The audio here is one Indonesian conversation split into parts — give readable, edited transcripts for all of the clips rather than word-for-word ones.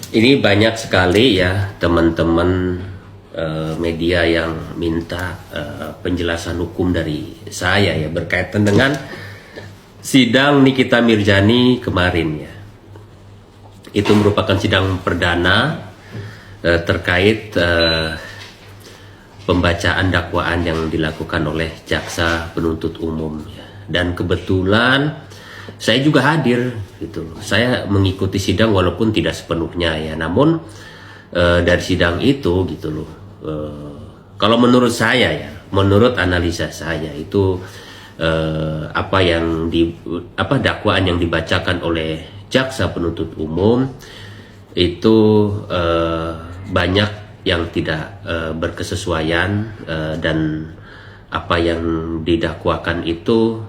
Ini banyak sekali ya teman-teman media yang minta penjelasan hukum dari saya ya berkaitan dengan sidang Nikita Mirzani kemarin ya. Itu merupakan sidang perdana terkait pembacaan dakwaan yang dilakukan oleh jaksa penuntut umum ya. Dan kebetulan saya juga hadir gitu. Saya mengikuti sidang walaupun tidak sepenuhnya ya. Namun dari sidang itu gitu loh. Kalau menurut saya ya, menurut analisa saya itu dakwaan yang dibacakan oleh jaksa penuntut umum itu banyak yang tidak berkesesuaian dan apa yang didakwakan itu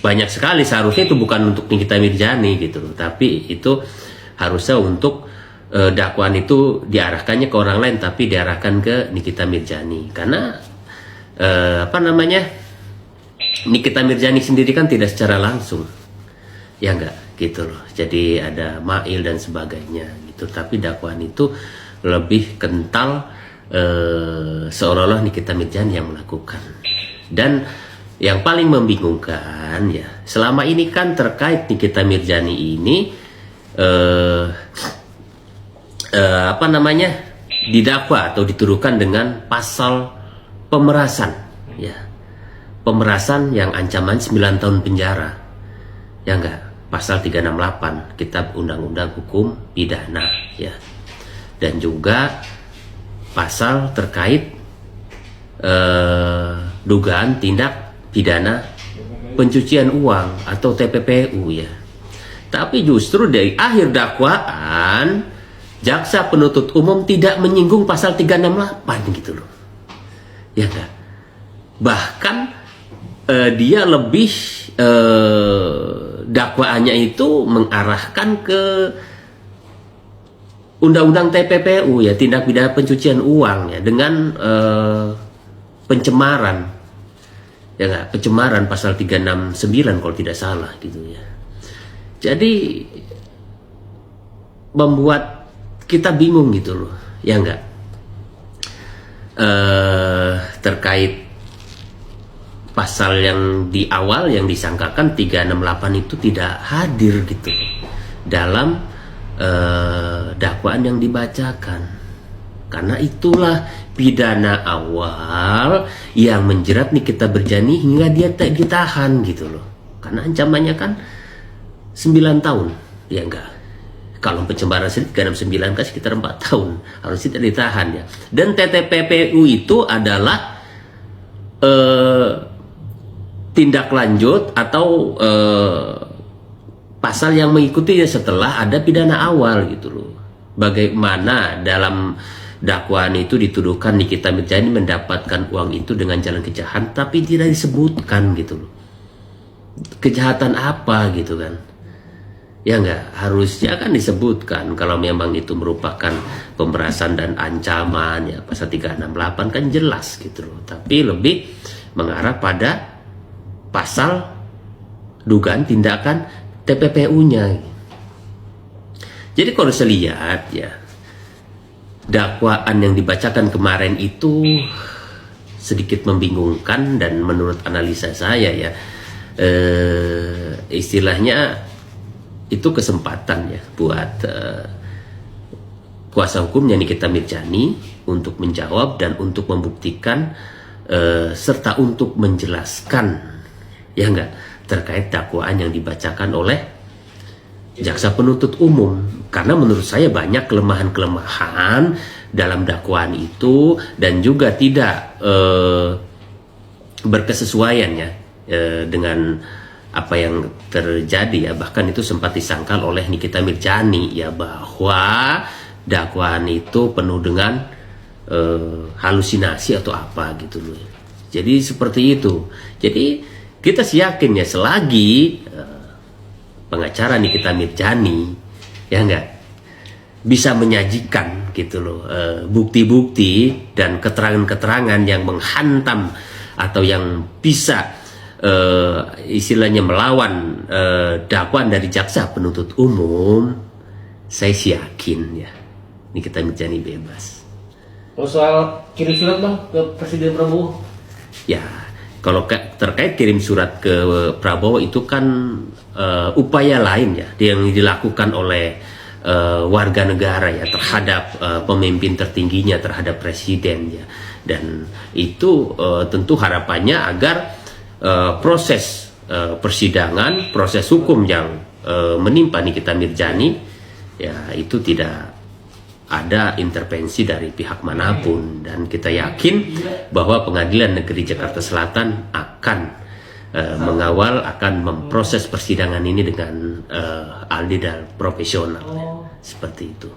banyak sekali. Seharusnya itu bukan untuk Nikita Mirzani gitu loh, tapi itu harusnya untuk dakwaan itu diarahkannya ke orang lain, tapi diarahkan ke Nikita Mirzani karena Nikita Mirzani sendiri kan tidak secara langsung ya enggak gitu loh, jadi ada Mail dan sebagainya gitu, tapi dakwaan itu lebih kental seolah-olah Nikita Mirzani yang melakukan. Dan yang paling membingungkan ya, selama ini kan terkait Nikita Mirzani ini didakwa atau dituduhkan dengan pasal pemerasan ya. Pemerasan yang ancaman 9 tahun penjara. Ya enggak, pasal 368 Kitab Undang-Undang Hukum Pidana ya. Dan juga pasal terkait dugaan tindak pidana pencucian uang atau TPPU ya. Tapi justru dari akhir dakwaan jaksa penuntut umum tidak menyinggung pasal 368 gitu loh. Ya kan? Bahkan dia lebih dakwaannya itu mengarahkan ke Undang-Undang TPPU ya, tindak pidana pencucian uang ya, dengan pencemaran. Ya enggak, pencemaran pasal 369 kalau tidak salah gitu ya. Jadi membuat kita bingung gitu loh, ya enggak. Terkait pasal yang di awal yang disangkakan 368 itu tidak hadir gitu dalam dakwaan yang dibacakan. Karena itulah pidana awal yang menjerat Nikita Mirzani hingga dia ditahan gitu loh. Karena ancamannya kan 9 tahun. Ya enggak. Kalau pencemaran 369 kan sekitar 4 tahun. Harus tidak ditahan ya. Dan TPPU itu adalah tindak lanjut atau pasal yang mengikutinya setelah ada pidana awal gitu loh. Bagaimana dalam dakwaan itu dituduhkan Nikita Mirzani mendapatkan uang itu dengan jalan kejahatan, tapi tidak disebutkan gitu loh. Kejahatan apa gitu kan? Ya enggak, harusnya kan disebutkan kalau memang itu merupakan pemerasan dan ancaman ya, pasal 368 kan jelas gitu loh. Tapi lebih mengarah pada pasal dugaan tindakan TPPU-nya. Jadi kalau saya lihat ya, dakwaan yang dibacakan kemarin itu sedikit membingungkan dan menurut analisa saya ya, istilahnya itu kesempatan ya buat kuasa hukumnya Nikita Mirzani untuk menjawab dan untuk membuktikan serta untuk menjelaskan ya enggak terkait dakwaan yang dibacakan oleh jaksa penuntut umum. Karena menurut saya banyak kelemahan-kelemahan dalam dakwaan itu dan juga tidak berkesesuaian ya dengan apa yang terjadi ya. Bahkan itu sempat disangkal oleh Nikita Mirzani ya, bahwa dakwaan itu penuh dengan halusinasi atau apa gitu loh. Jadi seperti itu. Jadi kita yakin ya, selagi pengacara Nikita Mirzani ya enggak bisa menyajikan gitu loh bukti-bukti dan keterangan-keterangan yang menghantam atau yang bisa istilahnya melawan dakwaan dari jaksa penuntut umum, saya sih yakin ya Nikita Mirzani bebas. Kalau soal kirim surat bang ke Presiden Prabowo? Ya, kalau terkait kirim surat ke Prabowo itu kan upaya lain ya yang dilakukan oleh warga negara ya terhadap pemimpin tertingginya, terhadap presiden ya. Dan itu tentu harapannya agar proses persidangan, proses hukum yang menimpa Nikita Mirzani ya itu tidak ada intervensi dari pihak manapun, dan kita yakin bahwa Pengadilan Negeri Jakarta Selatan akan mengawal, akan memproses persidangan ini dengan adil dan profesional, seperti itu.